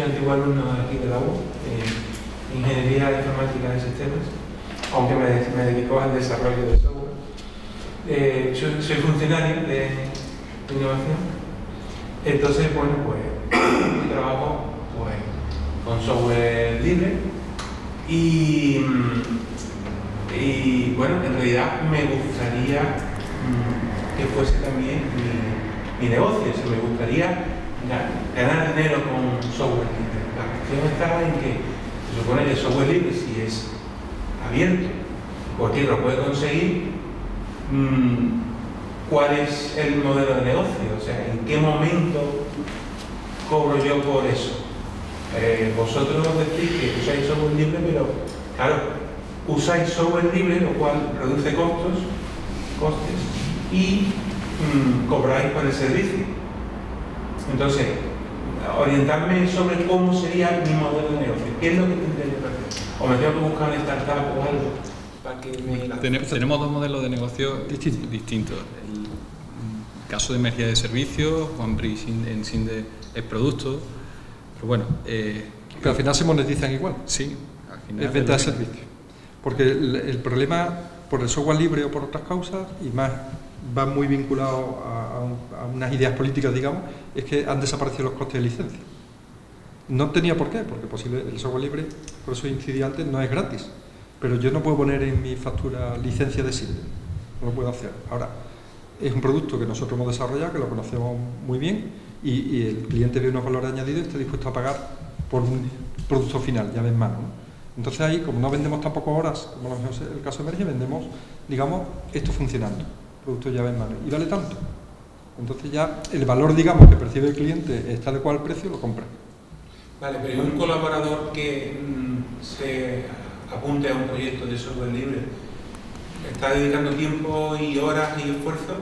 antiguo alumno aquí de la U, Ingeniería Informática de Sistemas, aunque me dedico al desarrollo de software. Soy funcionario de innovación, entonces, bueno, pues trabajo pues, con software libre y bueno, en realidad me gustaría que fuese también mi negocio, me gustaría ganar dinero con software libre. La cuestión está en que se supone que el software libre, si es abierto, cualquiera lo puede conseguir. ¿Cuál es el modelo de negocio? O sea, ¿en qué momento cobro yo por eso? Vosotros decís que usáis software libre, pero claro, usáis software libre, lo cual reduce costes, y cobráis por el servicio. Entonces, orientarme sobre cómo sería mi modelo de negocio. ¿Qué es lo que tendría que hacer? O me tengo que buscar una startup o algo para que me... Tenemos dos modelos de negocio distintos. El caso de energía de servicios, Juanbri en Sinde es producto, pero bueno... pero al final se monetizan igual. Sí, al final es venta de servicios. Porque el problema, por el software libre o por otras causas, y más va muy vinculado a unas ideas políticas, digamos, es que han desaparecido los costes de licencia. No tenía por qué, porque el software libre, por eso incidí antes, no es gratis. Pero yo no puedo poner en mi factura licencia de Sinde, no lo puedo hacer. Ahora, es un producto que nosotros hemos desarrollado, que lo conocemos muy bien, y el cliente ve unos valores añadidos y está dispuesto a pagar por un producto final, llave en mano, ¿no? Entonces ahí, como no vendemos tampoco horas, como es el caso de Emerge, vendemos, digamos, esto funcionando, producto llave en mano, y vale tanto. Entonces ya el valor, digamos, que percibe el cliente está adecuado al precio, lo compra. Vale, pero un colaborador que se apunte a un proyecto de software libre está dedicando tiempo y horas y esfuerzo,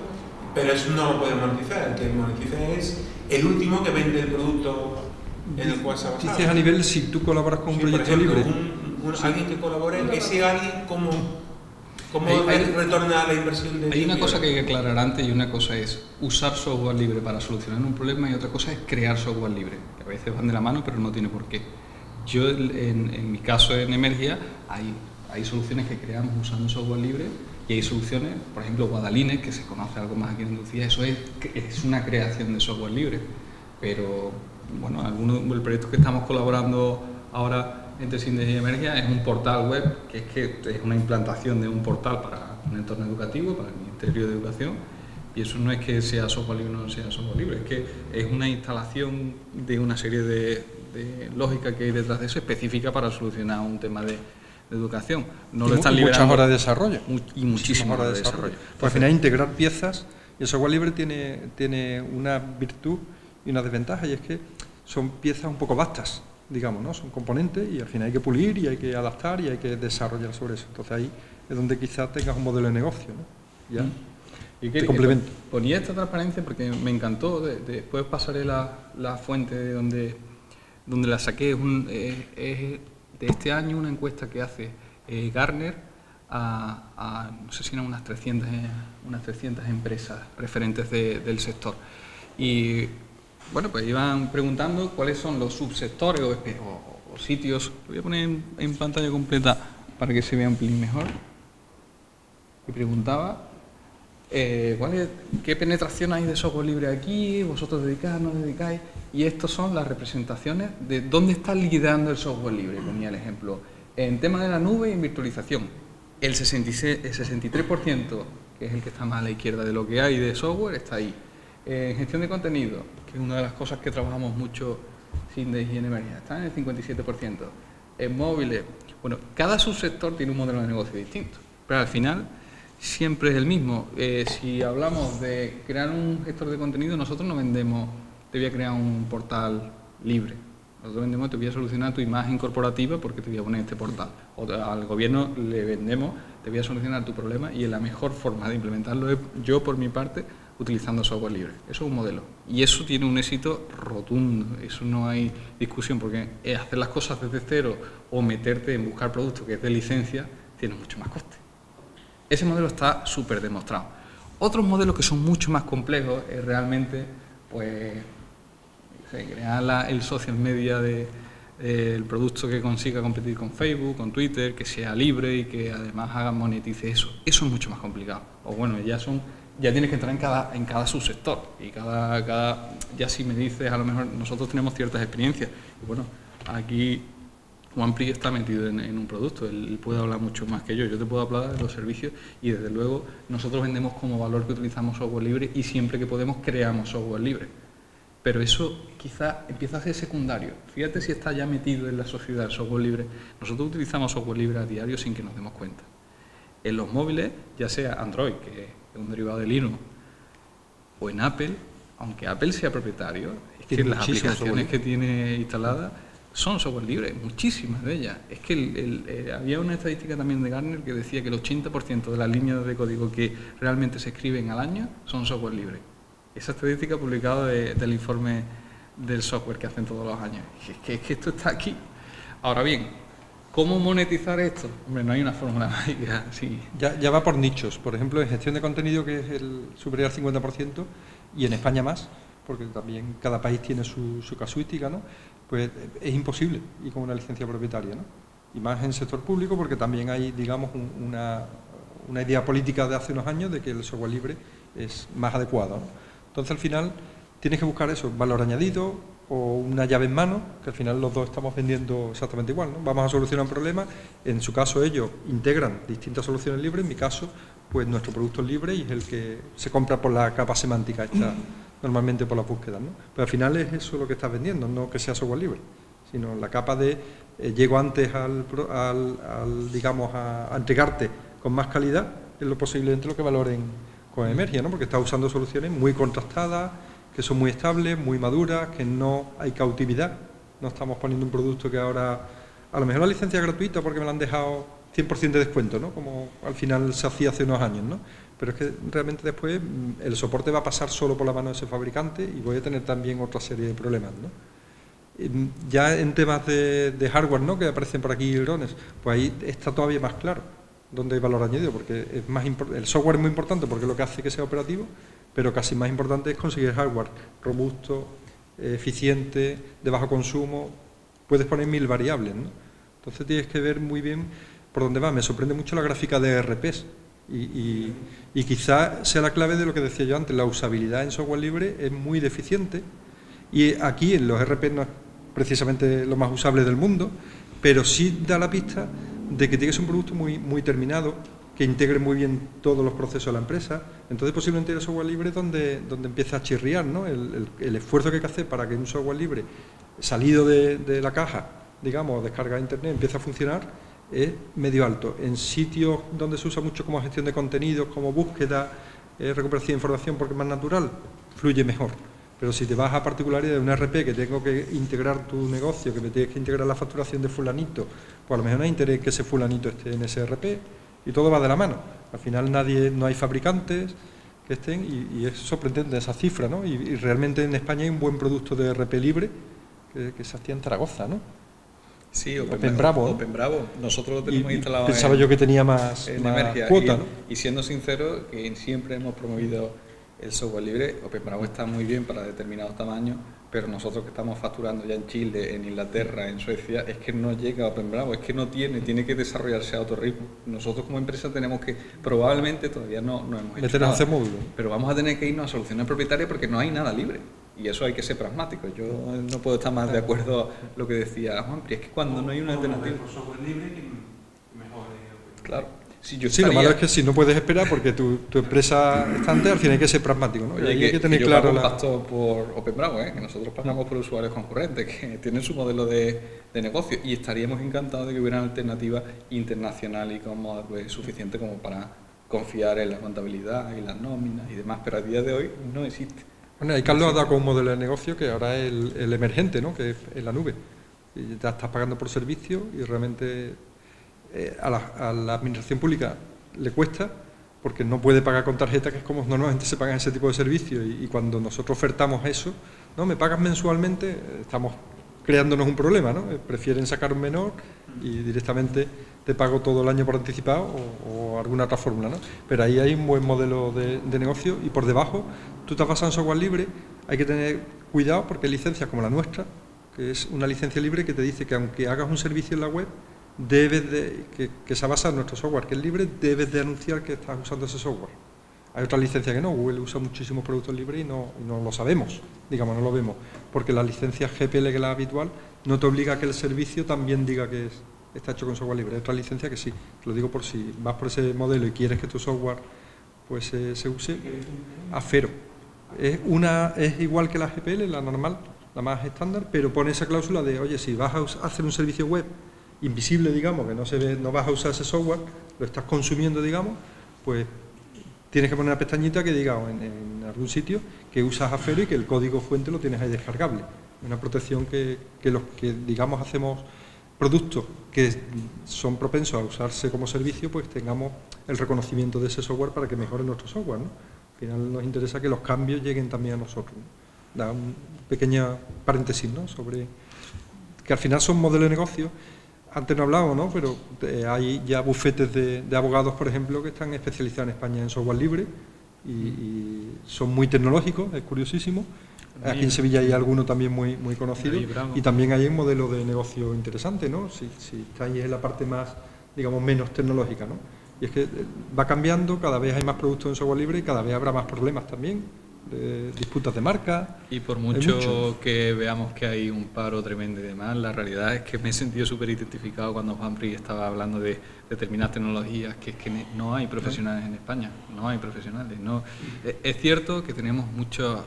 pero eso no lo puede monetizar. El que monetiza es el último que vende el producto en el cual se ha basado. Dices a nivel, si tú colaboras con un proyecto por ejemplo, libre. Alguien que colabore, ese alguien, ¿cómo retorna la inversión de... Hay una cosa que hay que aclarar antes, y una cosa es usar software libre para solucionar un problema, y otra cosa es crear software libre, que a veces van de la mano, pero no tiene por qué. Yo, en mi caso en Emergia, hay soluciones que creamos usando software libre, y hay soluciones, por ejemplo, Guadaline, que se conoce algo más aquí en Andalucía, eso es una creación de software libre. Pero, bueno, el proyecto que estamos colaborando ahora entre Sinde y Emergia es un portal web, que es una implantación de un portal para un entorno educativo, para el Ministerio de Educación, y eso no es que sea software libre o no sea software libre, es que es una instalación de una serie de lógica que hay detrás de eso, específica para solucionar un tema de educación. No lo están liberando. Muchas horas de desarrollo. Y muchísimas horas de desarrollo. Pues al final integrar piezas, y el software libre tiene una virtud y una desventaja, y es que son piezas un poco vastas, digamos, ¿no? Son componentes y al final hay que pulir y hay que adaptar y hay que desarrollar sobre eso. Entonces ahí es donde quizás tengas un modelo de negocio, ¿no? Ya. Y que complemento. Ponía esta transparencia porque me encantó. Después pasaré la fuente de donde la saqué. Es de este año una encuesta que hace Gartner no sé si eran unas 300 empresas referentes del sector. Y bueno, pues iban preguntando cuáles son los subsectores o sitios. Lo voy a poner en pantalla completa para que se vea un pelín mejor. Y preguntaba qué penetración hay de software libre aquí, vosotros dedicáis, no dedicáis. Y estas son las representaciones de dónde está liderando el software libre. Ponía el ejemplo en tema de la nube y en virtualización. El 63%, que es el que está más a la izquierda de lo que hay de software, está ahí. En gestión de contenido, que es una de las cosas que trabajamos mucho Sinde y en Emergia, está en el 57%. En móviles, bueno, cada subsector tiene un modelo de negocio distinto, pero al final siempre es el mismo. Si hablamos de crear un gestor de contenido, nosotros no vendemos, te voy a crear un portal libre. Nosotros vendemos, te voy a solucionar tu imagen corporativa porque te voy a poner este portal. O al gobierno le vendemos, te voy a solucionar tu problema, y la mejor forma de implementarlo es yo, por mi parte, utilizando software libre. Eso es un modelo. Y eso tiene un éxito rotundo. Eso no hay discusión, porque hacer las cosas desde cero o meterte en buscar productos que es de licencia tiene mucho más coste. Ese modelo está súper demostrado. Otros modelos que son mucho más complejos es realmente, pues, Se crea el social media el producto que consiga competir con Facebook, con Twitter, que sea libre y que además monetice eso. Eso es mucho más complicado. O bueno, ya tienes que entrar en cada subsector. Y ya si me dices, a lo mejor nosotros tenemos ciertas experiencias. Y bueno, aquí OnePri está metido en un producto, él puede hablar mucho más que yo te puedo hablar de los servicios y desde luego nosotros vendemos como valor que utilizamos software libre y siempre que podemos creamos software libre. Pero eso quizá empieza a ser secundario. Fíjate si está ya metido en la sociedad el software libre. Nosotros utilizamos software libre a diario sin que nos demos cuenta. En los móviles, ya sea Android, que es un derivado de Linux, o en Apple, aunque Apple sea propietario, es que las aplicaciones que tiene instaladas son software libre, muchísimas de ellas. Es que había una estadística también de Gartner que decía que el 80% de las líneas de código que realmente se escriben al año son software libre. Esa estadística publicada del informe del software que hacen todos los años. Es que esto está aquí. Ahora bien, ¿cómo monetizar esto? Hombre, no hay una fórmula mágica. Sí. Ya va por nichos. Por ejemplo, en gestión de contenido, que es el superior al 50%, y en España más, porque también cada país tiene su casuística, ¿no? Pues es imposible y con una licencia propietaria, ¿no? Y más en el sector público, porque también hay, digamos, una idea política de hace unos años de que el software libre es más adecuado, ¿no? Entonces, al final, tienes que buscar eso, valor añadido o una llave en mano, que al final los dos estamos vendiendo exactamente igual, ¿no? Vamos a solucionar un problema, en su caso ellos integran distintas soluciones libres, en mi caso, pues nuestro producto es libre y es el que se compra por la capa semántica esta, normalmente por las búsquedas, ¿no? Pero al final es eso lo que estás vendiendo, no que sea software libre, sino la capa de llego antes digamos, a entregarte con más calidad, es lo posiblemente lo que valoren con Emergia, ¿no? Porque estás usando soluciones muy contrastadas, que son muy estables, muy maduras, que no hay cautividad, no estamos poniendo un producto que ahora, a lo mejor la licencia es gratuita porque me la han dejado 100% de descuento, ¿no? Como al final se hacía hace unos años, ¿no? Pero es que realmente después el soporte va a pasar solo por la mano de ese fabricante y voy a tener también otra serie de problemas, ¿no? Ya en temas de hardware, ¿no? Que aparecen por aquí drones, pues ahí está todavía más claro dónde hay valor añadido, porque es más el software es muy importante porque es lo que hace que sea operativo, pero casi más importante es conseguir hardware robusto, eficiente, de bajo consumo. Puedes poner 1000 variables, ¿no? Entonces tienes que ver muy bien por dónde va. Me sorprende mucho la gráfica de ERPs y quizá sea la clave de lo que decía yo antes. La usabilidad en software libre es muy deficiente y aquí en los ERP no es precisamente lo más usable del mundo, pero sí da la pista de que tiene que ser un producto muy, muy terminado, que integre muy bien todos los procesos de la empresa. Entonces posiblemente el software libre es donde empieza a chirriar, ¿no? El esfuerzo que hay que hacer para que un software libre salido de la caja, digamos, descarga de internet, empiece a funcionar, es medio alto. En sitios donde se usa mucho como gestión de contenidos, como búsqueda, recuperación de información porque es más natural, fluye mejor. Pero si te vas a particularidad de un ERP que tengo que integrar tu negocio, que me tienes que integrar la facturación de fulanito, pues a lo mejor no hay interés que ese fulanito esté en ese ERP y todo va de la mano. Al final no hay fabricantes que estén y es sorprendente esa cifra, ¿no? Y realmente en España hay un buen producto de ERP libre que se hacía en Zaragoza, ¿no? Sí, OpenBravo. OpenBravo. Nosotros lo tenemos instalado pensaba yo que tenía más cuota, ¿no? Y siendo sincero, que siempre hemos promovido el software libre. OpenBravo está muy bien para determinados tamaños, pero nosotros que estamos facturando ya en Chile, en Inglaterra, en Suecia, es que no llega a OpenBravo, es que no tiene que desarrollarse a otro ritmo. Nosotros como empresa tenemos que, probablemente todavía no hemos hecho nada, hacer módulos, pero vamos a tener que irnos a soluciones propietarias porque no hay nada libre. Y eso hay que ser pragmático. Yo no puedo estar más de acuerdo a lo que decía Juanpri, es que cuando no hay una alternativa... software libre mejor. Claro. Sí, lo malo es que si no puedes esperar porque tu empresa está antes, al final hay que ser pragmático, ¿no? Oye, hay que tener claro pago por OpenBravo, que nosotros pagamos por usuarios concurrentes que tienen su modelo de negocio y estaríamos encantados de que hubiera una alternativa internacional y como pues, suficiente como para confiar en la contabilidad y las nóminas y demás, pero a día de hoy no existe. Bueno, y Carlos ha dado con un modelo de negocio que ahora es el emergente, ¿no? Que es en la nube. Y ya estás pagando por servicio y realmente a la administración pública le cuesta porque no puede pagar con tarjeta, que es como normalmente se pagan ese tipo de servicios y cuando nosotros ofertamos eso, ¿no? Me pagas mensualmente, estamos creándonos un problema, ¿no? Prefieren sacar un menor y directamente te pago todo el año por anticipado o alguna otra fórmula, ¿no? Pero ahí hay un buen modelo de negocio y por debajo tú te has basado en software libre, hay que tener cuidado porque hay licencias como la nuestra, que es una licencia libre que te dice que aunque hagas un servicio en la web, que se basa en nuestro software, que es libre, debes de anunciar que estás usando ese software. Hay otra licencia que no, Google usa muchísimos productos libres y no lo sabemos, digamos, no lo vemos, porque la licencia GPL, que es la habitual, no te obliga a que el servicio también diga que está hecho con software libre. Hay otra licencia que sí, te lo digo por si vas por ese modelo y quieres que tu software pues se use, Afero. Es igual que la GPL, la normal, la más estándar, pero pone esa cláusula de, oye, si vas a hacer un servicio web invisible, digamos, que no se ve, no vas a usar ese software, lo estás consumiendo, digamos, pues tienes que poner una pestañita que diga en algún sitio que usas Afero y que el código fuente lo tienes ahí descargable. Una protección que los que, digamos, hacemos productos que son propensos a usarse como servicio, pues tengamos el reconocimiento de ese software para que mejore nuestro software, ¿no? Al final nos interesa que los cambios lleguen también a nosotros, ¿no? Da un pequeño paréntesis, ¿no? Sobre que al final son modelos de negocio. Antes no hablábamos, ¿no? Pero hay ya bufetes de abogados, por ejemplo, que están especializados en España en software libre y son muy tecnológicos, es curiosísimo. Aquí en Sevilla hay alguno también muy conocido y también hay un modelo de negocio interesante, ¿no? Si estáis en la parte más, digamos, menos tecnológica, ¿no? Y es que va cambiando, cada vez hay más productos en software libre y cada vez habrá más problemas también, de disputas de marca. Y por mucho que veamos que hay un paro tremendo y demás, la realidad es que me he sentido súper identificado cuando Juanpri estaba hablando de determinadas tecnologías, que es que no hay profesionales en España, no hay profesionales. No. Es cierto que tenemos muchos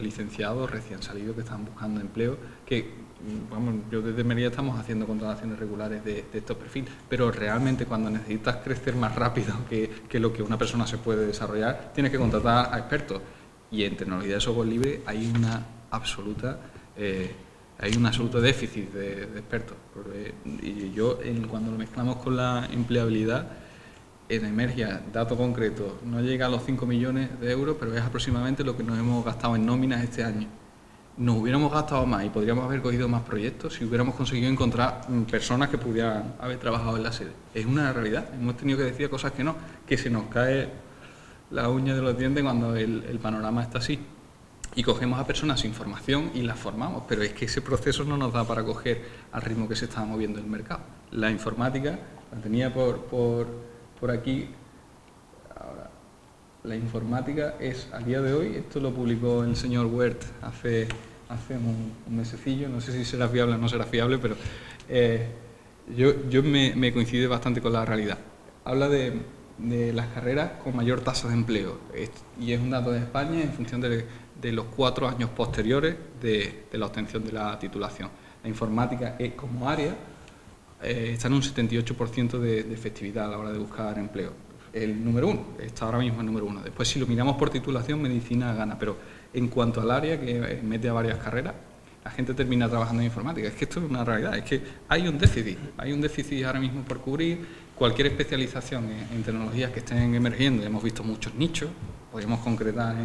licenciados recién salidos que están buscando empleo, que vamos, yo desde Mérida estamos haciendo contrataciones regulares de estos perfiles, pero realmente cuando necesitas crecer más rápido que lo que una persona se puede desarrollar, tienes que contratar a expertos, y en tecnología de software libre hay un absoluto déficit de expertos. Y cuando lo mezclamos con la empleabilidad, en Emergia, dato concreto, no llega a los 5 millones de euros, pero es aproximadamente lo que nos hemos gastado en nóminas este año. Nos hubiéramos gastado más y podríamos haber cogido más proyectos si hubiéramos conseguido encontrar personas que pudieran haber trabajado en la sede. Es una realidad, hemos tenido que decir cosas que se nos cae la uña de los dientes cuando el panorama está así. Y cogemos a personas sin formación y las formamos, pero es que ese proceso no nos da para coger al ritmo que se está moviendo el mercado. La informática, la tenía por aquí. Ahora, la informática es, a día de hoy, esto lo publicó el señor Wert hace un mesecillo, no sé si será fiable o no será fiable, pero yo me coincide bastante con la realidad. Habla de las carreras con mayor tasa de empleo, y es un dato de España en función de los 4 años posteriores de la obtención de la titulación. La informática como área está en un 78% de efectividad a la hora de buscar empleo. El número 1, está ahora mismo el número 1. Después, si lo miramos por titulación, medicina gana, pero en cuanto al área, que mete a varias carreras, la gente termina trabajando en informática. Es que esto es una realidad, es que hay un déficit ahora mismo por cubrir. Cualquier especialización en tecnologías que estén emergiendo, hemos visto muchos nichos, podríamos concretar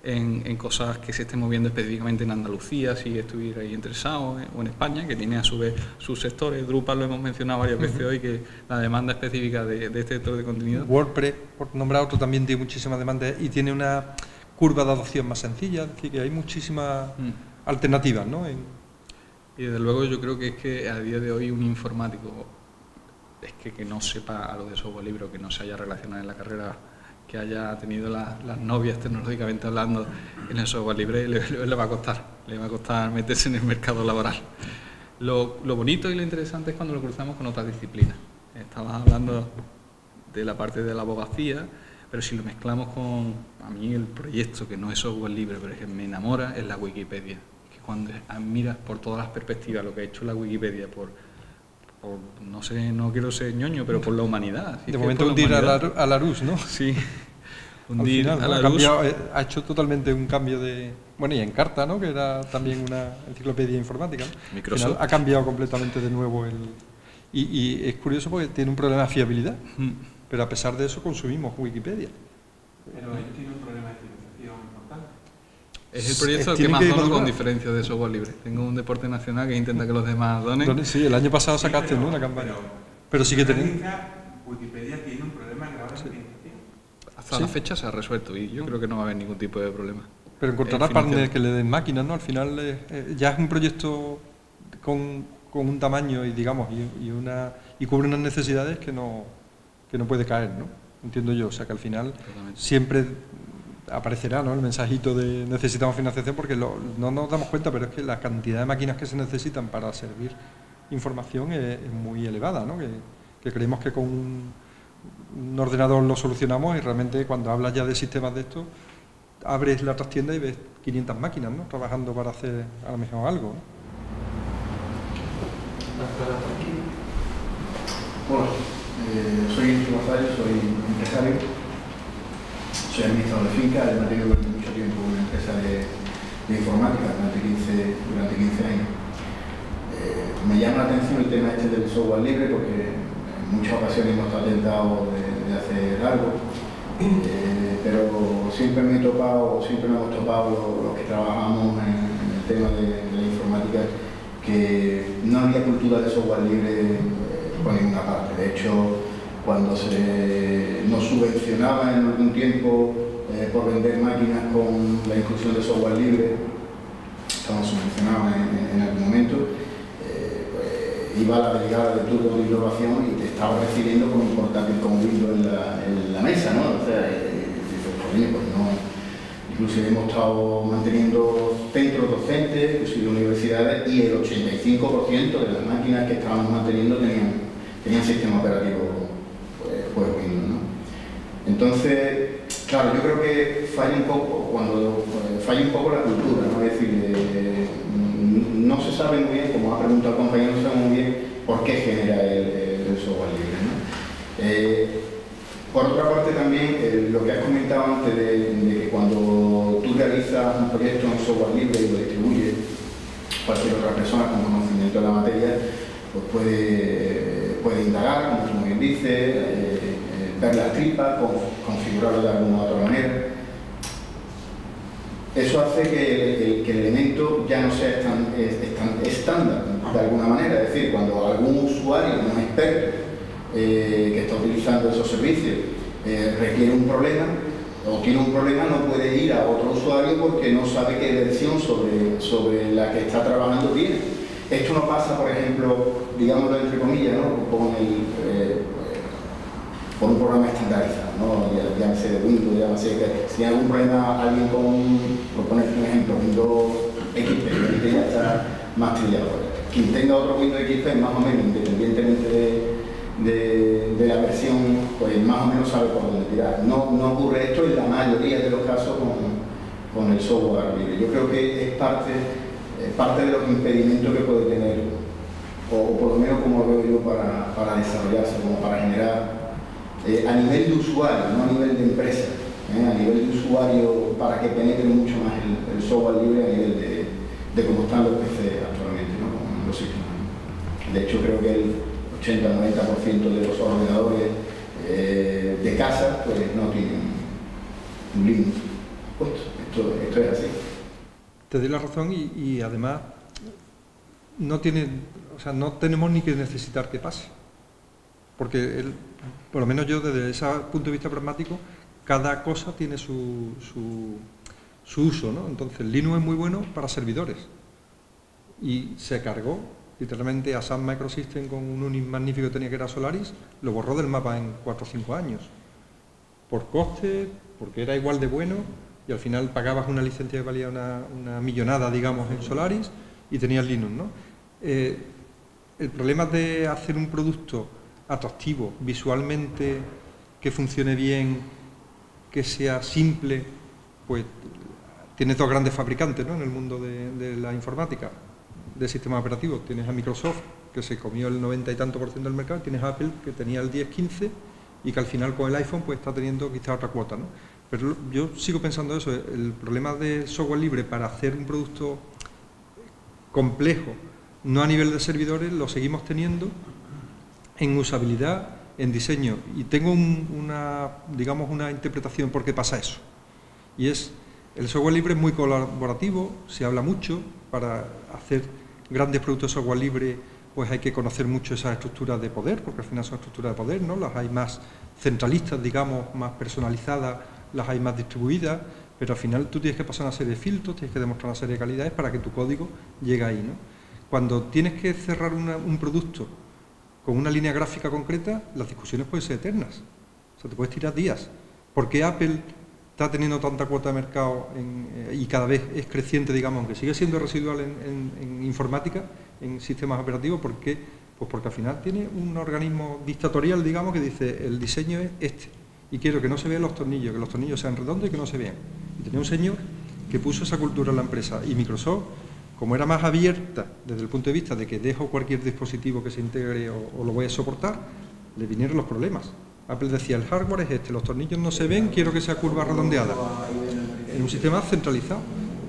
en cosas que se estén moviendo específicamente en Andalucía, si estuvierais interesados, o en España, que tiene a su vez sus sectores. Drupal lo hemos mencionado varias veces hoy, que la demanda específica de este sector de contenido. WordPress, por nombrar otro, también tiene muchísimas demandas y tiene una curva de adopción más sencilla, es decir, que hay muchísimas alternativas, ¿no? Y desde luego yo creo que es que a día de hoy un informático es que no sepa algo de software libre, o que no se haya relacionado en la carrera, que haya tenido las novias tecnológicamente hablando en el software libre, le va a costar meterse en el mercado laboral. Lo bonito y lo interesante es cuando lo cruzamos con otras disciplinas. Estabas hablando de la parte de la abogacía, pero si lo mezclamos con, a mí el proyecto que no es software libre, pero es que me enamora, es la Wikipedia. Que cuando miras por todas las perspectivas lo que ha hecho la Wikipedia no sé, no quiero ser ñoño, pero por la humanidad. De momento hundir a Larousse, ¿no? Sí, hundir a Larousse. Ha hecho totalmente un cambio de... Bueno, y Encarta, ¿no? Que era también una enciclopedia informática, ¿no? Microsoft. Al final ha cambiado completamente de nuevo y es curioso porque tiene un problema de fiabilidad, pero a pesar de eso consumimos Wikipedia. Pero ellos tienen un problema de financiación importante. Es el proyecto que más dono con diferencia de software libre. Tengo un deporte nacional que intenta que los demás donen. Sí, el año pasado sacaste una campaña. Pero sí que tenemos. Wikipedia tiene un problema grave de financiación. Hasta la fecha se ha resuelto y yo creo que no va a haber ningún tipo de problema. Pero encontrará partners que le den máquinas, ¿no? Al final ya es un proyecto con un tamaño y, digamos, y cubre unas necesidades que no puede caer, ¿no? Entiendo yo, o sea que al final siempre aparecerá, ¿no?, el mensajito de necesitamos financiación, porque no nos damos cuenta, pero es que la cantidad de máquinas que se necesitan para servir información es muy elevada, ¿no? Que creemos que con un ordenador lo solucionamos, y realmente cuando hablas ya de sistemas de estos, abres la trastienda y ves 500 máquinas, ¿no?, trabajando para hacer a lo mejor algo, ¿no? Hola, soy Enrique González, soy empresario, soy administrador de finca, he mantenido durante mucho tiempo una empresa de informática durante 15 años. Me llama la atención el tema este del software libre, porque en muchas ocasiones hemos estado tentados de hacer algo, pero siempre me he topado, siempre nos hemos topado los que trabajamos en el tema de la informática, que no había cultura de software libre por ninguna parte. De hecho, cuando nos subvencionaba en algún tiempo por vender máquinas con la inclusión de software libre, estaban subvencionados en algún momento, pues iba la delegada de turno de innovación y te estaba recibiendo con un portátil con Windows en la mesa, ¿no? O sea, pues no. Inclusive hemos estado manteniendo centros docentes, inclusive universidades, y el 85% de las máquinas que estábamos manteniendo tenían sistema operativo pues Windows, ¿no? Entonces, claro, yo creo que falla un poco la cultura, ¿no? Es decir, no se sabe muy bien, como ha preguntado el compañero, no se sabe muy bien por qué genera el software libre, ¿no? Por otra parte también, lo que has comentado antes de que cuando tú realizas un proyecto en software libre y lo distribuyes, cualquier otra persona con conocimiento de la materia pues puede indagar, como tú muy bien dices, ver las tripas, configurarlo de alguna u otra manera. Eso hace que el elemento ya no sea estándar de alguna manera. Es decir, cuando algún usuario, un experto, que está utilizando esos servicios requiere un problema o tiene un problema, no puede ir a otro usuario porque no sabe qué versión sobre la que está trabajando tiene. Esto no pasa, por ejemplo, digámoslo entre comillas, ¿no?, por un programa estandarizado, ¿no? Llámese de Windows, llámese que si hay algún problema alguien por ponerte un ejemplo, Windows XP, que ya está más trillado. Quien tenga otro Windows XP, más o menos, independientemente de la versión, pues más o menos sabe por dónde tirar. No ocurre esto en la mayoría de los casos con el software libre. Yo creo que es parte de los impedimentos que puede tener, o por lo menos como lo veo yo, para desarrollarse, como para generar a nivel de usuario, no a nivel de empresa, a nivel de usuario, para que penetre mucho más el software libre a nivel de cómo están los PC actualmente, ¿no?, con los sistemas. De hecho, creo que el 80-90% de los ordenadores de casa pues no tienen un Linux puesto. Esto es así. Te doy la razón, y además no tenemos ni que necesitar que pase, porque por lo menos yo, desde ese punto de vista pragmático, cada cosa tiene su uso, ¿no? Entonces Linux es muy bueno para servidores, y se cargó literalmente a Sun Microsystems con un Unix magnífico que tenía, que era Solaris, lo borró del mapa en 4 o 5 años, por coste, porque era igual de bueno, y al final pagabas una licencia que valía una millonada, digamos, en Solaris, y tenías Linux, ¿no? El problema de hacer un producto atractivo, visualmente, que funcione bien, que sea simple, pues tienes dos grandes fabricantes, ¿no?, en el mundo de la informática, de sistemas operativos. Tienes a Microsoft, que se comió el 90 y tanto % del mercado, y tienes a Apple, que tenía el 10-15, y que al final con el iPhone pues está teniendo quizá otra cuota, ¿no? Pero yo sigo pensando eso, el problema de software libre para hacer un producto complejo, no a nivel de servidores, lo seguimos teniendo en usabilidad, en diseño, y tengo una interpretación por qué pasa eso, y es: el software libre es muy colaborativo, se habla mucho. Para hacer grandes productos de software libre pues hay que conocer mucho esas estructuras de poder, porque al final son estructuras de poder, ¿no? Las hay más centralistas, digamos, más personalizadas, las hay más distribuidas, pero al final tú tienes que pasar una serie de filtros, tienes que demostrar una serie de calidades para que tu código llegue ahí, ¿no? Cuando tienes que cerrar un producto con una línea gráfica concreta, las discusiones pueden ser eternas. O sea, te puedes tirar días. ¿Por qué Apple está teniendo tanta cuota de mercado y cada vez es creciente, digamos, aunque sigue siendo residual en informática, en sistemas operativos? ¿Por qué? Pues porque al final tiene un organismo dictatorial, digamos, que dice el diseño es este y quiero que no se vean los tornillos, que los tornillos sean redondos y que no se vean. Y tenía un señor que puso esa cultura en la empresa, y Microsoft, como era más abierta desde el punto de vista de que dejo cualquier dispositivo que se integre o lo voy a soportar, le vinieron los problemas. Apple decía, el hardware es este, los tornillos no se ven, quiero que sea curva redondeada. En un sistema centralizado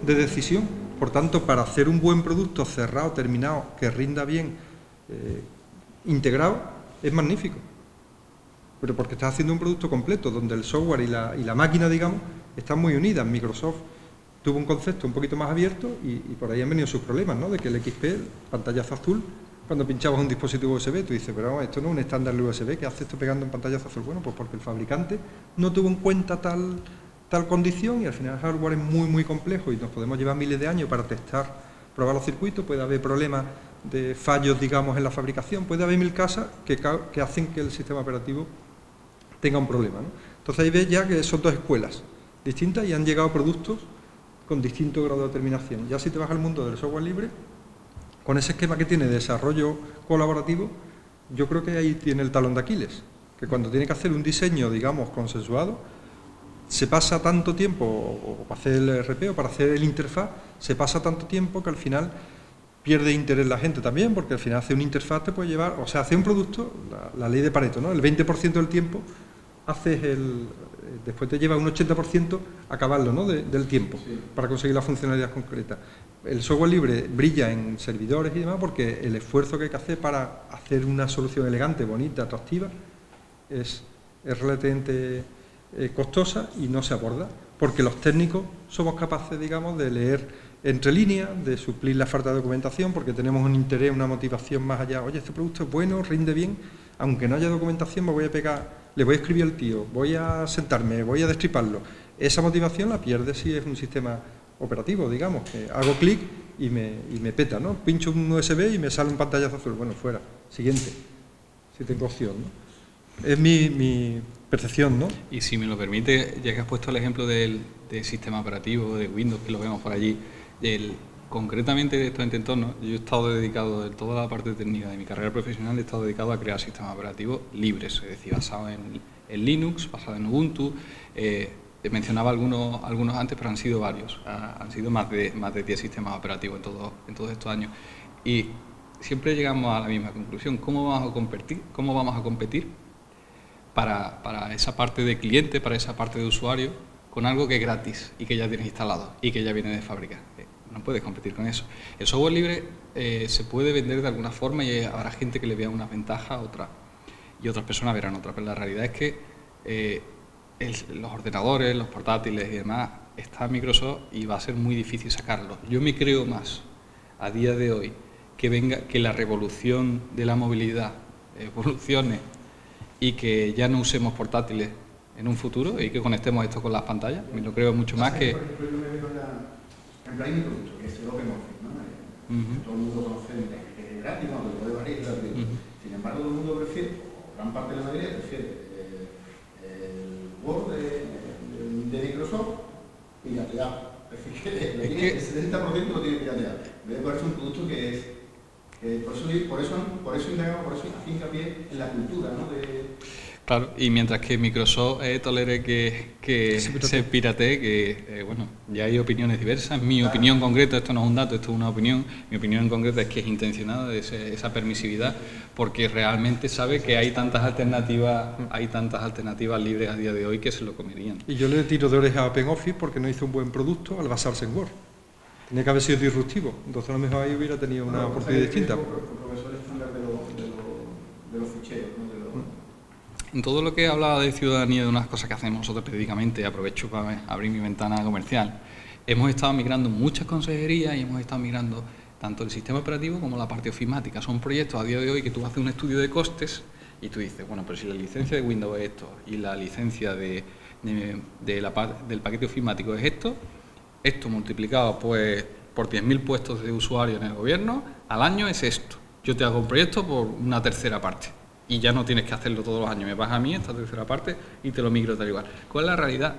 de decisión. Por tanto, para hacer un buen producto cerrado, terminado, que rinda bien, integrado, es magnífico. Pero porque estás haciendo un producto completo, donde el software y la máquina, digamos, están muy unidas. Microsoft tuvo un concepto un poquito más abierto y por ahí han venido sus problemas, ¿no? De que el XP, pantallazo azul, cuando pinchabas un dispositivo USB, tú dices, pero esto no es un estándar USB, ¿qué hace esto pegando en pantallazo azul? Bueno, pues porque el fabricante no tuvo en cuenta tal condición y al final el hardware es muy, muy complejo y nos podemos llevar miles de años para testar, probar los circuitos, puede haber problemas de fallos, digamos, en la fabricación, puede haber mil cosas que hacen que el sistema operativo tenga un problema, ¿no? Entonces ahí ves ya que son dos escuelas distintas y han llegado productos con distinto grado de terminación. Ya si te vas al mundo del software libre, con ese esquema que tiene de desarrollo colaborativo, yo creo que ahí tiene el talón de Aquiles, que cuando tiene que hacer un diseño, digamos, consensuado, se pasa tanto tiempo, o para hacer el RP o para hacer el interfaz, se pasa tanto tiempo que al final pierde interés la gente también, porque al final hacer una interfaz te puede llevar, o sea, hacer un producto, la ley de Pareto, ¿no? El 20% del tiempo haces después te lleva un 80% acabarlo, ¿no? del tiempo, sí, para conseguir la funcionalidad concreta. El software libre brilla en servidores y demás porque el esfuerzo que hay que hacer para hacer una solución elegante, bonita, atractiva, es relativamente costosa y no se aborda, porque los técnicos somos capaces, digamos, de leer entre líneas, de suplir la falta de documentación, porque tenemos un interés, una motivación más allá. Oye, este producto es bueno, rinde bien, aunque no haya documentación me voy a pegar, le voy a escribir al tío, voy a sentarme, voy a destriparlo. Esa motivación la pierde si es un sistema operativo, digamos, que hago clic y me peta, ¿no? Pincho un USB y me sale un pantallazo azul. Bueno, fuera, siguiente, si tengo opción, ¿no? Es mi percepción, ¿no? Y si me lo permite, ya que has puesto el ejemplo del sistema operativo, de Windows, que lo vemos por allí, concretamente de estos entornos, yo he estado dedicado, en toda la parte técnica de mi carrera profesional, he estado dedicado a crear sistemas operativos libres, es decir, basados en Linux, basados en Ubuntu. Mencionaba algunos antes, pero han sido varios, han sido más de 10 sistemas operativos en todos estos años. Y siempre llegamos a la misma conclusión: ¿cómo vamos a competir para esa parte de cliente, para esa parte de usuario, con algo que es gratis y que ya tienes instalado y que ya viene de fábrica? No puedes competir con eso. El software libre se puede vender de alguna forma y habrá gente que le vea unas ventajas, y otras personas verán otras, pero la realidad es que los ordenadores, los portátiles y demás, está Microsoft y va a ser muy difícil sacarlos. Yo me creo más a día de hoy que la revolución de la movilidad evolucione y que ya no usemos portátiles en un futuro y que conectemos esto con las pantallas. Me lo creo mucho más que... Por ejemplo, hay un producto que es el OpenOffice, ¿no? Todo el mundo conoce que es gratis, no, que puede variar, es gratuito. Sin embargo, todo el mundo prefiere, o gran parte de la mayoría prefiere el Word de Microsoft pirateado. Es decir, el 70% lo tiene pirateado. Debe parecer un producto que es... por eso hace hincapié en la cultura, ¿no? Claro, y mientras que Microsoft tolere que se piratee, que bueno, ya hay opiniones diversas. Mi opinión concreta, esto no es un dato, esto es una opinión, mi opinión concreta es que es intencionada esa permisividad, porque realmente sabe que hay tantas alternativas libres a día de hoy que se lo comerían. Y yo le tiro de oreja a OpenOffice porque no hizo un buen producto al basarse en Word. Tenía que haber sido disruptivo, entonces a lo mejor ahí hubiera tenido una oportunidad distinta. El profesor estándar de los ficheros, ¿no? En todo lo que hablaba de ciudadanía, de unas cosas que hacemos nosotros periódicamente, aprovecho para abrir mi ventana comercial, hemos estado migrando muchas consejerías y hemos estado migrando tanto el sistema operativo como la parte ofimática. Son proyectos a día de hoy que tú haces un estudio de costes y tú dices, bueno, pero si la licencia de Windows es esto y la licencia de del paquete ofimático es esto multiplicado pues por 10.000 puestos de usuario en el gobierno, al año es esto. Yo te hago un proyecto por una tercera parte y ya no tienes que hacerlo todos los años, me pagas a mí esta tercera parte y te lo migro tal igual. ¿Cuál es la realidad?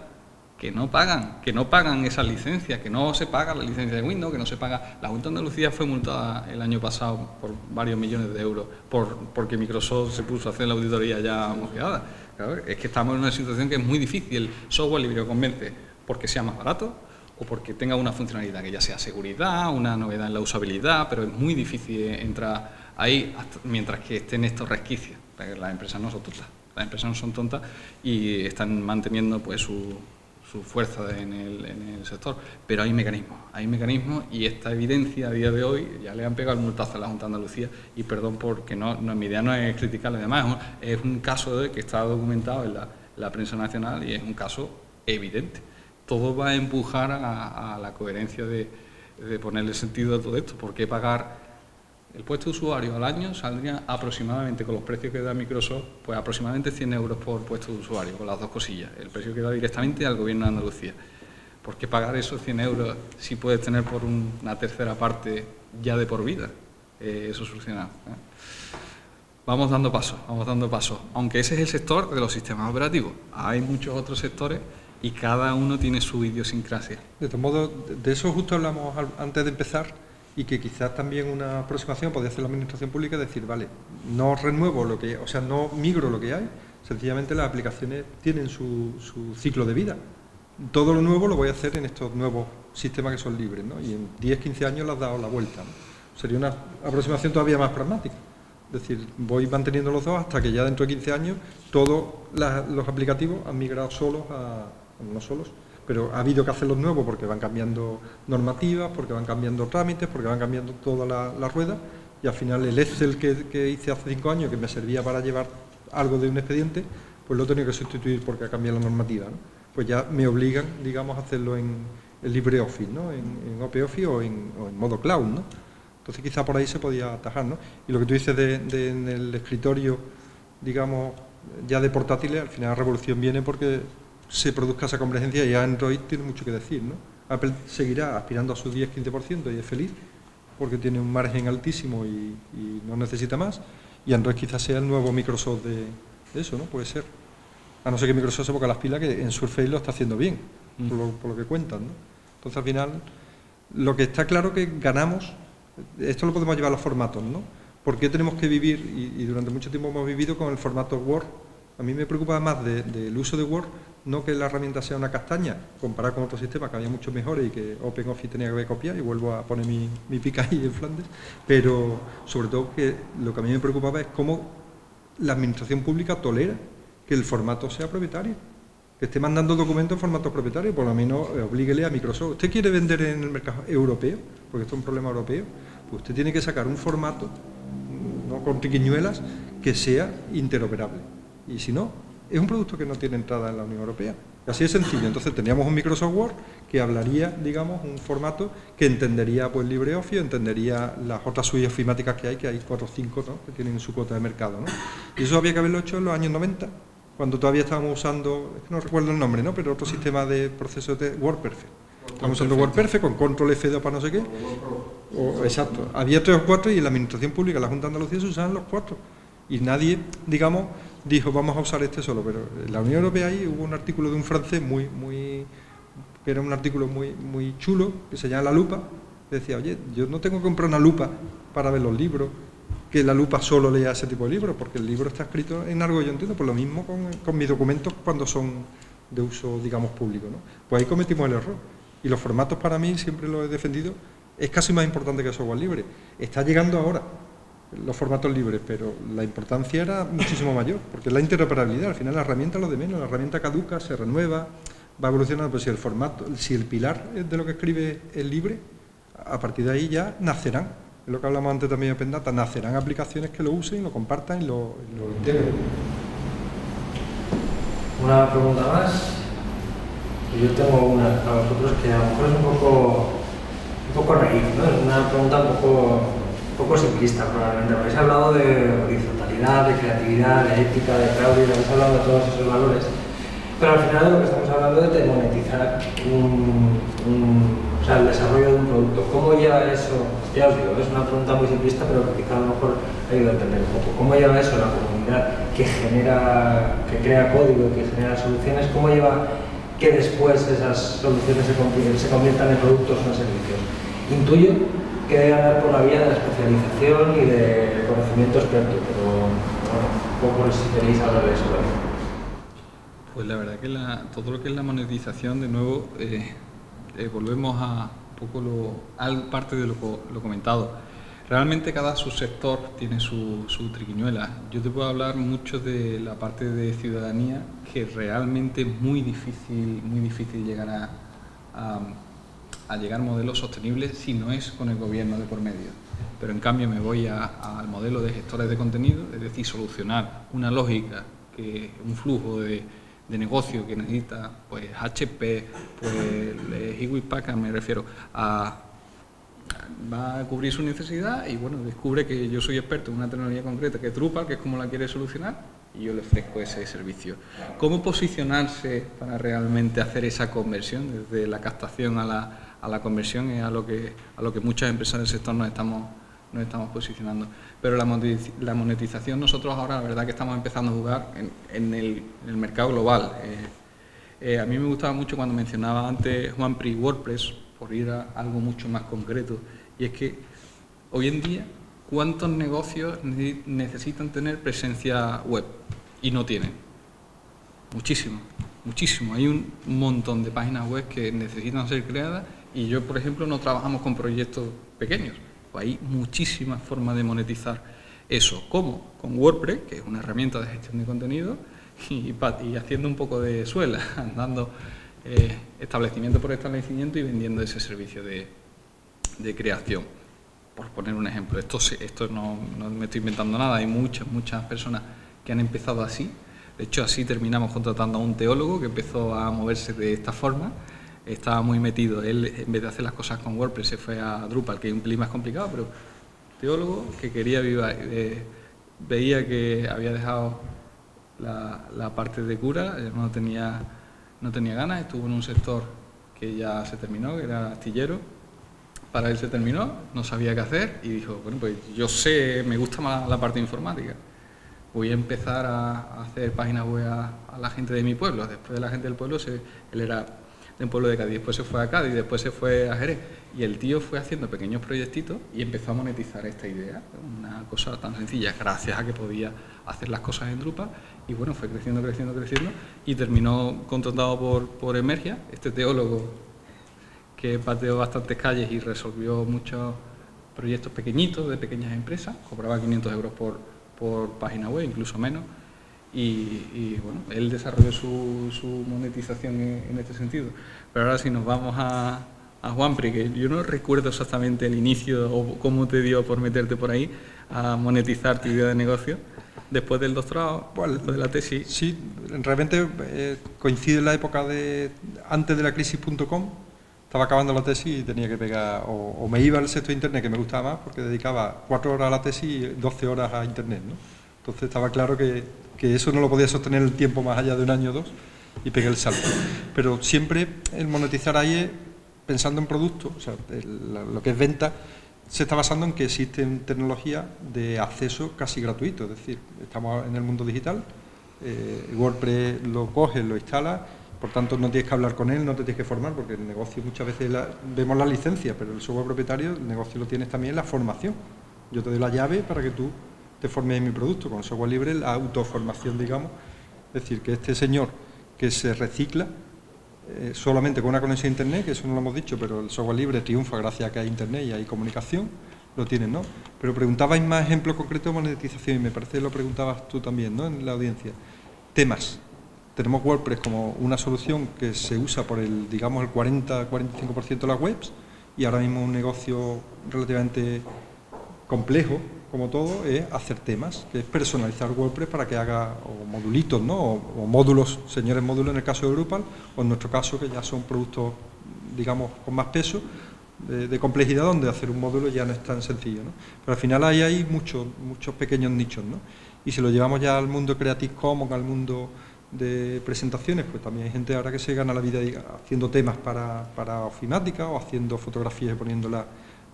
Que no pagan esas licencias, que no se paga la licencia de Windows, que no se paga. La Junta de Andalucía fue multada el año pasado por varios millones de euros porque Microsoft se puso a hacer la auditoría ya mosqueada. Claro, es que estamos en una situación que es muy difícil. El software libre convence porque sea más barato o porque tenga una funcionalidad que ya sea seguridad, una novedad en la usabilidad, pero es muy difícil entrar ahí mientras que estén estos resquicios. Las empresas no son tontas, y están manteniendo pues su fuerza en el sector, pero hay mecanismos y esta evidencia a día de hoy ya le han pegado el multazo a la Junta de Andalucía, y perdón porque mi idea no es criticarle, además es un caso que está documentado en la prensa nacional y es un caso evidente. Todo va a empujar a la coherencia de ponerle sentido a todo esto. ¿Por qué pagar? El puesto de usuario al año saldría aproximadamente, con los precios que da Microsoft, pues aproximadamente 100 euros por puesto de usuario, con las dos cosillas, el precio que da directamente al Gobierno de Andalucía. ¿Por qué pagar esos 100 euros si puedes tener por una tercera parte ya de por vida? Eso solucionado. Vamos dando pasos, aunque ese es el sector de los sistemas operativos. Hay muchos otros sectores y cada uno tiene su idiosincrasia. De todos modos, de eso justo hablamos antes de empezar, y que quizás también una aproximación podría hacer la administración pública, decir, vale, no renuevo no migro lo que hay, sencillamente las aplicaciones tienen su ciclo de vida. Todo lo nuevo lo voy a hacer en estos nuevos sistemas que son libres, ¿no? Y en 10-15 años le has dado la vuelta, ¿no? Sería una aproximación todavía más pragmática. Es decir, voy manteniendo los dos hasta que ya dentro de 15 años todos los aplicativos han migrado solos no solos, pero ha habido que hacerlos nuevos porque van cambiando normativas, porque van cambiando trámites, porque van cambiando toda la rueda, y al final el Excel que hice hace 5 años, que me servía para llevar algo de un expediente, pues lo he tenido que sustituir porque ha cambiado la normativa, ¿no? Pues ya me obligan, digamos, a hacerlo en LibreOffice, ¿no? En OpenOffice o en modo cloud, ¿no? Entonces quizá por ahí se podía atajar, ¿no? Y lo que tú dices en el escritorio, digamos, ya de portátiles, al final la revolución viene porque se produzca esa convergencia, y Android tiene mucho que decir, ¿no? Apple seguirá aspirando a su 10-15% y es feliz porque tiene un margen altísimo y no necesita más, y Android quizás sea el nuevo Microsoft de eso, ¿no? Puede ser. A no ser que Microsoft se ponga las pilas, que en Surface lo está haciendo bien, por lo que cuentan, ¿no? Entonces al final lo que está claro que ganamos, esto lo podemos llevar a los formatos, ¿no? ¿Por qué tenemos que vivir, y durante mucho tiempo hemos vivido con el formato Word? A mí me preocupa más del uso de Word, no que la herramienta sea una castaña, comparada con otros sistemas que había muchos mejores y que OpenOffice tenía que copiar, y vuelvo a poner mi pica ahí en Flandes, pero sobre todo que lo que a mí me preocupaba es cómo la administración pública tolera que el formato sea propietario, que esté mandando documentos en formato propietario. Por lo menos oblíguele a Microsoft. ¿Usted quiere vender en el mercado europeo? Porque esto es un problema europeo. Pues usted tiene que sacar un formato, no con triquiñuelas, que sea interoperable. Y si no, es un producto que no tiene entrada en la Unión Europea. Así de sencillo. Entonces tendríamos un Microsoft Word que hablaría, digamos, un formato que entendería pues LibreOffice, entendería las otras suites ofimáticas que hay 4 o 5, ¿no? Que tienen su cuota de mercado, ¿no? Y eso había que haberlo hecho en los años 90, cuando todavía estábamos usando, es que no recuerdo el nombre, ¿no? Pero otro sistema de proceso de WordPerfect. Estamos usando WordPerfect con control F2 para no sé qué. Exacto. Había 3 o 4 y en la administración pública, la Junta de Andalucía, se usaban los 4. Y nadie, digamos, dijo vamos a usar este solo. Pero en la Unión Europea ahí hubo un artículo de un francés que era un artículo muy chulo, que se llama La Lupa, que decía, oye, yo no tengo que comprar una lupa para ver los libros, que la lupa solo lea ese tipo de libros, porque el libro está escrito en algo que yo entiendo. Pues lo mismo con mis documentos cuando son de uso, digamos, público, ¿no? Pues ahí cometimos el error. Y los formatos, para mí, siempre lo he defendido, es casi más importante que el software libre. Está llegando ahora los formatos libres, pero la importancia era muchísimo mayor, porque es la interoperabilidad. Al final la herramienta es lo de menos, la herramienta caduca, se renueva, va evolucionando. Pero si el pilar de lo que escribe es libre, a partir de ahí ya nacerán. Es lo que hablamos antes también de Open Data, nacerán aplicaciones que lo usen, lo compartan y lo integren. Una pregunta más. Yo tengo una para vosotros que a lo mejor es un poco naif, ¿no? Es una pregunta un poco simplista probablemente. Habéis hablado de horizontalidad, de creatividad, de ética, de Claudio, habéis hablado de todos esos valores. Pero al final de lo que estamos hablando es de monetizar o sea, el desarrollo de un producto. ¿Cómo lleva eso? Ya os digo, es una pregunta muy simplista, pero quizá a lo mejor ayuda a entender un poco. ¿Cómo lleva eso la comunidad que crea código, que genera soluciones? ¿Cómo lleva que después esas soluciones se conviertan en productos o en servicios? Intuyo que debe andar por la vía de la especialización y de conocimiento experto, pero bueno, un poco si queréis hablar de eso, ¿vale? Pues la verdad que todo lo que es la monetización, de nuevo, volvemos a un poco parte de lo comentado. Realmente cada subsector tiene su triquiñuela. Yo te puedo hablar mucho de la parte de ciudadanía, que realmente es muy difícil llegar a llegar a modelos sostenibles si no es con el gobierno de por medio. Pero en cambio me voy al modelo de gestores de contenido, es decir, solucionar una lógica, un flujo de negocio que necesita, pues HP, pues Hewlett-Packard, me refiero va a cubrir su necesidad y bueno, descubre que yo soy experto en una tecnología concreta que es Drupal, que es como la quiere solucionar, y yo le ofrezco ese servicio. ¿Cómo posicionarse para realmente hacer esa conversión? Desde la captación a la conversión es a lo que muchas empresas del sector nos estamos posicionando. Pero la monetización, nosotros ahora la verdad que estamos empezando a jugar en el mercado global. A mí me gustaba mucho cuando mencionaba antes Juanpri WordPress, por ir a algo mucho más concreto, y es que hoy en día ¿cuántos negocios necesitan tener presencia web? Y no tienen. Muchísimo. Hay un montón de páginas web que necesitan ser creadas y yo, por ejemplo, no trabajamos con proyectos pequeños. Pues hay muchísimas formas de monetizar eso. ¿Cómo? Con WordPress, que es una herramienta de gestión de contenido, y haciendo un poco de suela, dando establecimiento por establecimiento y vendiendo ese servicio de creación. Por poner un ejemplo, esto no me estoy inventando nada, hay muchas personas que han empezado así. De hecho, así terminamos contratando a un teólogo que empezó a moverse de esta forma. Estaba muy metido, él en vez de hacer las cosas con WordPress se fue a Drupal, que es un pelín más complicado, pero teólogo que quería veía que había dejado la parte de cura, no tenía ganas, estuvo en un sector que ya se terminó, que era astillero. Para él se terminó, no sabía qué hacer y dijo, bueno, pues yo me gusta más la parte informática. Voy a empezar a hacer páginas web a la gente de mi pueblo. Después de la gente del pueblo, él era de un pueblo de Cádiz, después se fue a Cádiz, después se fue a Jerez. Y el tío fue haciendo pequeños proyectitos y empezó a monetizar esta idea. Una cosa tan sencilla, gracias a que podía hacer las cosas en Drupal. Y bueno, fue creciendo y terminó contratado por Emergia, este teólogo que pateó bastantes calles y resolvió muchos proyectos pequeñitos de pequeñas empresas, cobraba 500 euros por página web, incluso menos, y bueno, él desarrolló su monetización en este sentido. Pero ahora si nos vamos a Juanpri, que yo no recuerdo exactamente el inicio o cómo te dio por meterte por ahí a monetizar tu idea de negocio, después del doctorado, después de la tesis. Sí, realmente coincide en la época antes de la crisis.com. Estaba acabando la tesis y tenía que pegar, o me iba al sector de internet, que me gustaba más, porque dedicaba 4 horas a la tesis y 12 horas a internet, ¿no? Entonces estaba claro que eso no lo podía sostener el tiempo más allá de un año o dos, y pegué el salto. Pero siempre el monetizar ahí es pensando en productos, o sea, lo que es venta, se está basando en que existen tecnologías de acceso casi gratuito, es decir, estamos en el mundo digital, WordPress lo coges, lo instalas. Por tanto, no tienes que hablar con él, no te tienes que formar, porque el negocio muchas veces vemos la licencia, pero el software propietario, el negocio lo tienes también en la formación. Yo te doy la llave para que tú te formes en mi producto. Con el software libre, la autoformación, digamos. Es decir, que este señor que se recicla solamente con una conexión a Internet, que eso no lo hemos dicho, pero el software libre triunfa gracias a que hay Internet y hay comunicación, lo tienen, ¿no? Pero preguntabais más ejemplos concretos de monetización, y me parece que lo preguntabas tú también, ¿no?, en la audiencia. Temas. Tenemos WordPress como una solución que se usa por el 40-45% de las webs, y ahora mismo un negocio relativamente complejo, como todo, es hacer temas, que es personalizar WordPress para que haga o modulitos, ¿no?, o módulos, señores módulos en el caso de Drupal, o en nuestro caso que ya son productos, digamos, con más peso, de complejidad, donde hacer un módulo ya no es tan sencillo, ¿no? Pero al final ahí hay muchos pequeños nichos, ¿no? Y si lo llevamos ya al mundo Creative Commons, al mundo de presentaciones, pues también hay gente ahora que se gana la vida haciendo temas para ofimática o haciendo fotografías y poniéndolas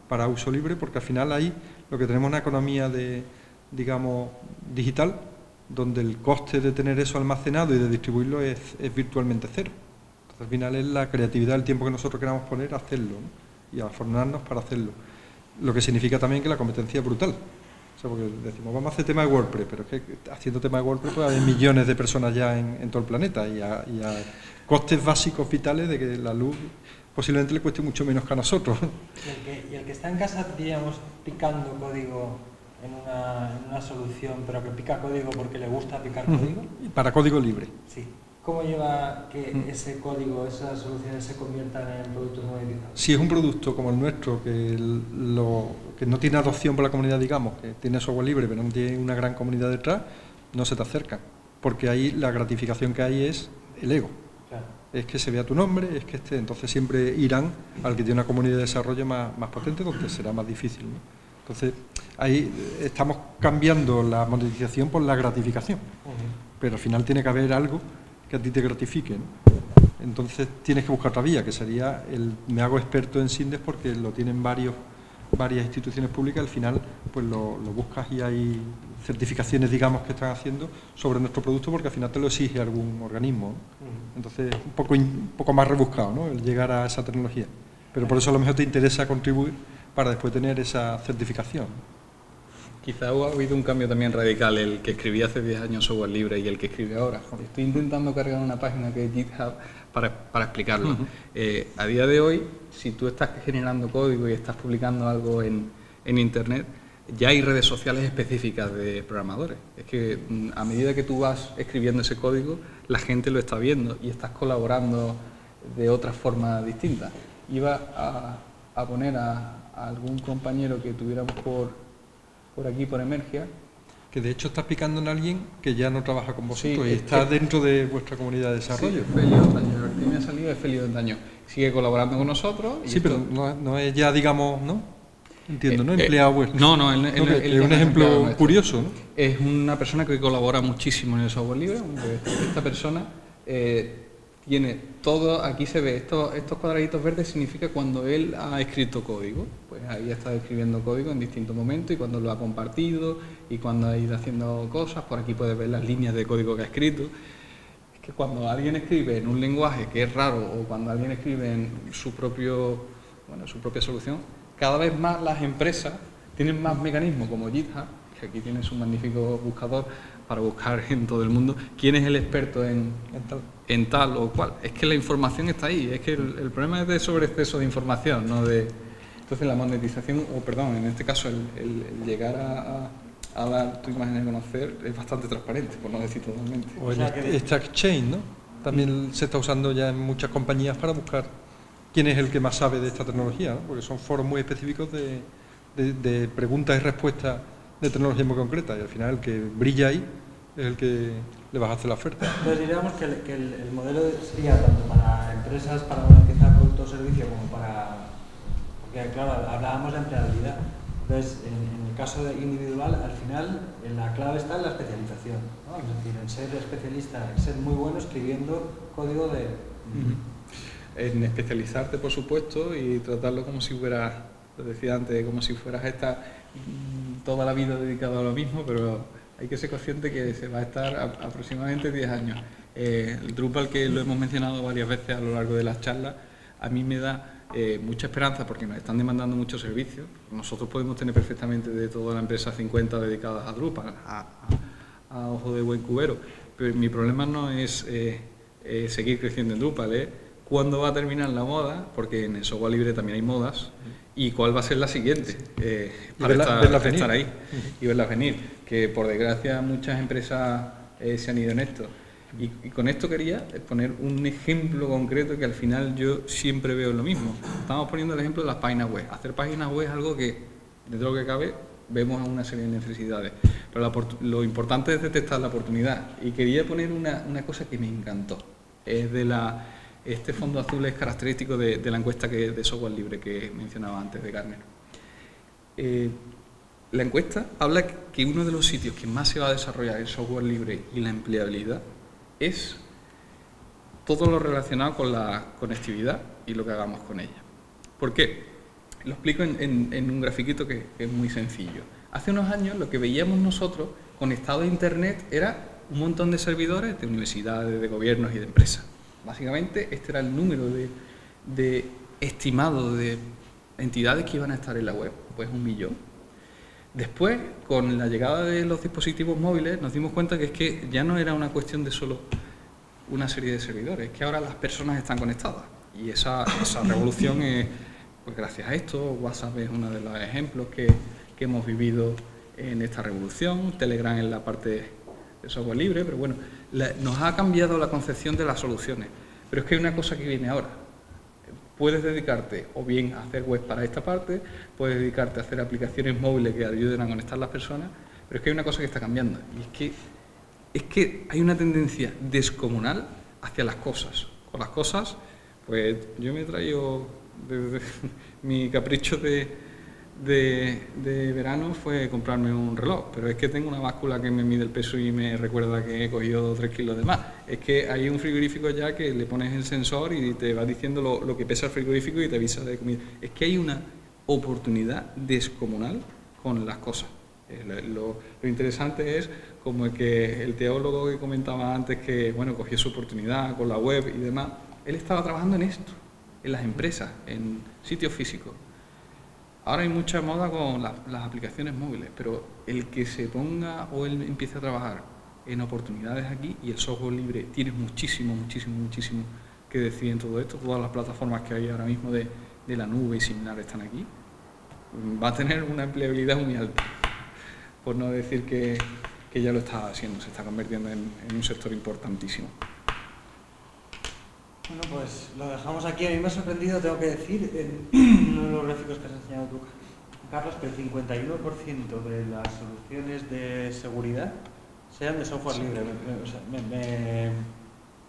para uso libre, porque al final ahí lo que tenemos es una economía digamos, digital, donde el coste de tener eso almacenado y de distribuirlo es virtualmente cero. Entonces, al final es la creatividad, el tiempo que nosotros queramos poner a hacerlo, ¿no? Y a formarnos para hacerlo. Lo que significa también que la competencia es brutal. O sea, porque decimos, vamos a hacer tema de WordPress, pero es que haciendo tema de WordPress puede haber millones de personas ya en todo el planeta y a costes básicos vitales de que la luz posiblemente le cueste mucho menos que a nosotros. Y el que está en casa, diríamos, picando código en una solución, pero que pica código porque le gusta picar código. Y para código libre. Sí. ¿Cómo lleva que ese código, esas soluciones se conviertan en productos monetizados? Si es un producto como el nuestro, que no tiene adopción por la comunidad, digamos, que tiene software libre, pero no tiene una gran comunidad detrás, no se te acercan. Porque ahí la gratificación que hay es el ego. Claro. Es que se vea tu nombre, es que entonces siempre irán al que tiene una comunidad de desarrollo más potente, donde será más difícil, ¿no? Entonces, ahí estamos cambiando la monetización por la gratificación. Pero al final tiene que haber algo que a ti te gratifique, ¿no? Entonces tienes que buscar otra vía, que sería me hago experto en Sindes porque lo tienen varias instituciones públicas. Al final pues lo buscas y hay certificaciones, digamos, que están haciendo sobre nuestro producto, porque al final te lo exige algún organismo, ¿no? Entonces un poco más rebuscado, ¿no?, el llegar a esa tecnología, pero por eso a lo mejor te interesa contribuir para después tener esa certificación. Quizá ha habido un cambio también radical, el que escribí hace 10 años software libre y el que escribe ahora. Estoy intentando cargar una página que es GitHub para explicarlo. A día de hoy, si tú estás generando código y estás publicando algo en Internet, ya hay redes sociales específicas de programadores. Es que a medida que tú vas escribiendo ese código, la gente lo está viendo y estás colaborando de otra forma distinta. Iba a poner a algún compañero que tuviéramos por aquí, por Emergia. Que de hecho estás picando en alguien que ya no trabaja con vosotros, sí, y está dentro de vuestra comunidad de desarrollo. Sí, Félix Ondaño, el que me ha salido es Félix Ondaño. Sigue colaborando con nosotros. Sí, pero no es ya, digamos, ¿no? Entiendo, ¿no? Empleado vuestro. No, es un ejemplo curioso, ¿no? Es una persona que colabora muchísimo en el software libre. Esta persona tiene todo, aquí se ve, estos cuadraditos verdes significa cuando él ha escrito código, pues ahí está escribiendo código en distintos momentos y cuando lo ha compartido y cuando ha ido haciendo cosas. Por aquí puedes ver las líneas de código que ha escrito. Es que cuando alguien escribe en un lenguaje que es raro o cuando alguien escribe en su propia solución, cada vez más las empresas tienen más mecanismos como GitHub, que aquí tiene su magnífico buscador para buscar en todo el mundo quién es el experto en tal o cual. Es que la información está ahí, es que el problema es de sobreexceso de información, no de... Entonces la monetización, en este caso el llegar a dar tu imagen a conocer es bastante transparente, por no decir totalmente. O el Stack Chain, ¿no? También se está usando ya en muchas compañías para buscar quién es el que más sabe de esta tecnología, ¿no? Porque son foros muy específicos de preguntas y respuestas de tecnología muy concreta, y al final el que brilla ahí es el que le vas a hacer la oferta. Entonces diríamos que el modelo sería tanto para empresas, para monetizar producto o servicio, como para... Porque claro, hablábamos de empleabilidad. Entonces, en el caso individual, al final, la clave está en la especialización, ¿no? Es decir, en ser especialista, en ser muy bueno escribiendo código de... En especializarte, por supuesto, y tratarlo como si fueras, lo decía antes, como si fueras toda la vida dedicado a lo mismo, pero hay que ser consciente que se va a estar aproximadamente 10 años. El Drupal, que lo hemos mencionado varias veces a lo largo de las charlas, a mí me da mucha esperanza porque nos están demandando muchos servicios. Nosotros podemos tener perfectamente de toda la empresa 50 dedicadas a Drupal, a ojo de buen cubero, pero mi problema no es seguir creciendo en Drupal, cuándo va a terminar la moda, porque en el software libre también hay modas, y cuál va a ser la siguiente, para estar ahí y verlas venir, que por desgracia muchas empresas se han ido en esto. Y con esto quería poner un ejemplo concreto que al final yo siempre veo lo mismo. Estamos poniendo el ejemplo de las páginas web. Hacer páginas web es algo que, dentro de lo que cabe, vemos una serie de necesidades. Pero lo importante es detectar la oportunidad. Y quería poner una cosa que me encantó. Es este fondo azul es característico de la encuesta de software libre que mencionaba antes de Gartner. La encuesta habla que uno de los sitios que más se va a desarrollar el software libre y la empleabilidad es todo lo relacionado con la conectividad y lo que hagamos con ella. ¿Por qué? Lo explico en un grafiquito que es muy sencillo. Hace unos años lo que veíamos nosotros conectado a Internet era un montón de servidores de universidades, de gobiernos y de empresas. Básicamente este era el número de estimado de entidades que iban a estar en la web, pues 1 millón. Después, con la llegada de los dispositivos móviles, nos dimos cuenta que es que ya no era una cuestión de solo una serie de servidores, es que ahora las personas están conectadas. Y esa revolución es, pues gracias a esto. WhatsApp es uno de los ejemplos que hemos vivido en esta revolución, Telegram en la parte de software libre, pero bueno, nos ha cambiado la concepción de las soluciones. Pero es que hay una cosa que viene ahora. Puedes dedicarte o bien a hacer web para esta parte, puedes dedicarte a hacer aplicaciones móviles que ayuden a conectar a las personas, pero es que hay una cosa que está cambiando, y es que hay una tendencia descomunal hacia las cosas. Con las cosas, pues yo me he traído desde mi capricho de verano fue comprarme un reloj, pero es que tengo una báscula que me mide el peso y me recuerda que he cogido 3 kilos de más. Es que hay un frigorífico ya que le pones el sensor y te va diciendo lo que pesa el frigorífico y te avisa de comida. Es que hay una oportunidad descomunal con las cosas. Lo interesante es como que el teólogo que comentaba antes que bueno, cogió su oportunidad con la web y demás, él estaba trabajando en esto, en las empresas, en sitios físicos. Ahora hay mucha moda con las aplicaciones móviles, pero el que se ponga o él empiece a trabajar en oportunidades aquí, y el software libre tiene muchísimo que decir en todo esto. Todas las plataformas que hay ahora mismo de la nube y similares están aquí, va a tener una empleabilidad muy alta, por no decir que ya lo está haciendo, se está convirtiendo en un sector importantísimo. Bueno, pues lo dejamos aquí. A mí me ha sorprendido, tengo que decir, en uno de los gráficos que has enseñado tú, Carlos, que el 51% de las soluciones de seguridad sean de software libre.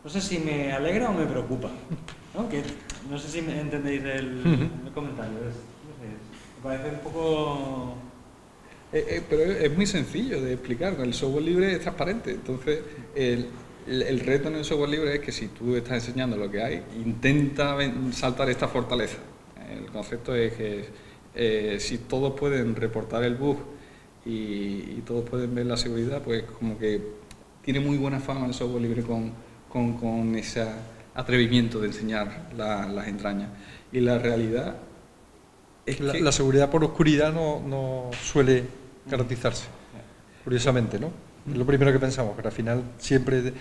No sé si me alegra o me preocupa, ¿no? No sé si me entendéis el comentario. No sé, me parece un poco... Pero es muy sencillo de explicar. El software libre es transparente, entonces el reto en el software libre es que si tú estás enseñando lo que hay, intenta saltar esta fortaleza. El concepto es que si todos pueden reportar el bug y todos pueden ver la seguridad, pues como que tiene muy buena fama el software libre con ese atrevimiento de enseñar las entrañas. Y la realidad es que la seguridad por oscuridad no suele garantizarse, curiosamente, ¿no? Es lo primero que pensamos, pero al final siempre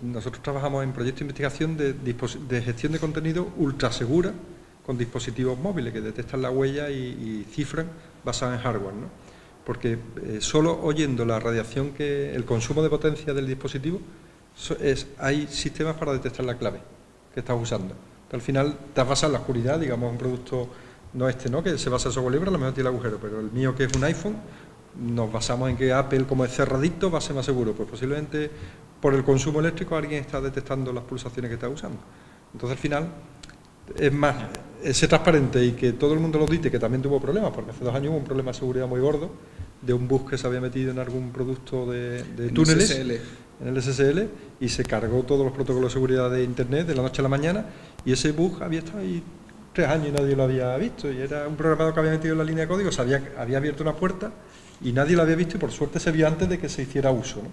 nosotros trabajamos en proyectos de investigación de gestión de contenido ultra segura con dispositivos móviles que detectan la huella y cifran basada en hardware, ¿no? Porque solo oyendo la radiación, el consumo de potencia del dispositivo, hay sistemas para detectar la clave que estás usando. Al final te has basado en la oscuridad, digamos, un producto no ¿no? Que se basa en software libre, a lo mejor tiene agujero, pero el mío, que es un iPhone, nos basamos en que Apple, como es cerradito, va a ser más seguro. Pues posiblemente por el consumo eléctrico alguien está detectando las pulsaciones que está usando. Entonces al final es más ser transparente y que todo el mundo lo audite, que también tuvo problemas, porque hace 2 años hubo un problema de seguridad muy gordo de un bug que se había metido en algún producto de túneles, en el SSL, y se cargó todos los protocolos de seguridad de Internet de la noche a la mañana, y ese bug había estado ahí 3 años y nadie lo había visto, y era un programador que había metido en la línea de código, había abierto una puerta y nadie lo había visto, y por suerte se vio antes de que se hiciera uso, ¿no?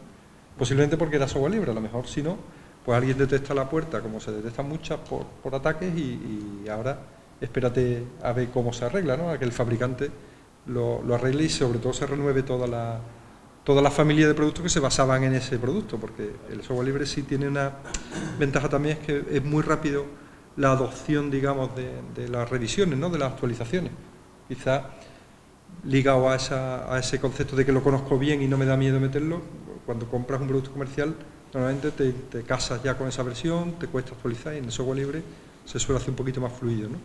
Posiblemente porque era software libre, a lo mejor si no, pues alguien detecta la puerta, como se detectan muchas por ataques, y ahora espérate a ver cómo se arregla, ¿no? A que el fabricante lo arregle y sobre todo se renueve toda la familia de productos que se basaban en ese producto, porque el software libre sí tiene una ventaja también, es que es muy rápido la adopción, digamos, de las revisiones, ¿no? De las actualizaciones. Quizá ligado a ese concepto de que lo conozco bien y no me da miedo meterlo, cuando compras un producto comercial, normalmente te casas ya con esa versión, te cuesta actualizar, y en el software libre se suele hacer un poquito más fluido, ¿no?